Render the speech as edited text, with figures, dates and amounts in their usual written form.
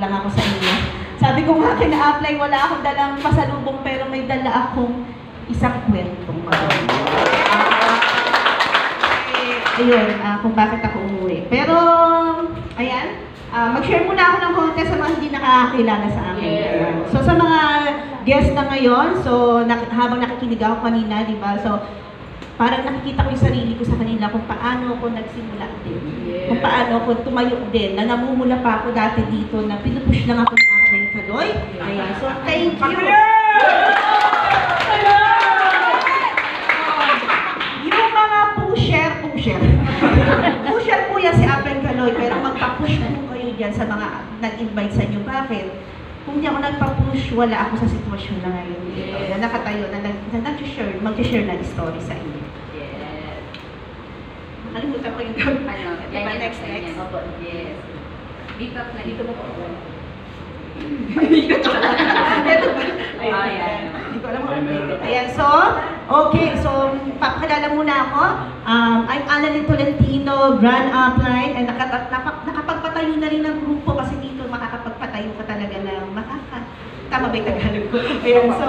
lang ako sa inyo. Sabi ko nga kina-apply, wala akong dalang pasalubong pero may dala akong isang kwentong maganda. Ayun, kung bakit ako umuwi. Pero, ayan, mag-share muna ako ng konti sa mga hindi nakakakilala sa akin. Yeah. So, sa mga guests na ngayon, so, habang nakikinig ako kanina, di ba? So, parang nakikita ko yung sarili ko sa kanila kung paano ako nagsimula din. Yeah. Kung paano ako tumayo din, na namumula pa ako dati dito, na pinupush lang ako ng aking kaloy. Ayan, so, thank you! Yung mga pusher po yan si Apple Kaloy, pero magpa-push po kayo dyan sa mga nag-invite sa inyo. Bakit? Kung hindi ako nagpa-push, wala ako sa sitwasyon na ngayon dito. Na nakatayo, na mag-share ng story sa inyo. Yes. Nakalimutan ko yung next. Yes. Beat up na dito mo po. Hindi ko alam. Ayan, so, okay, so, papakilala muna ako. I'm Annalyn Tolentino, Grand Upline, and nakapagpatayo na rin ng grupo kasi dito makakapagpatayo ka talaga ng tama ba yung Tagalog ko? Ayan, so,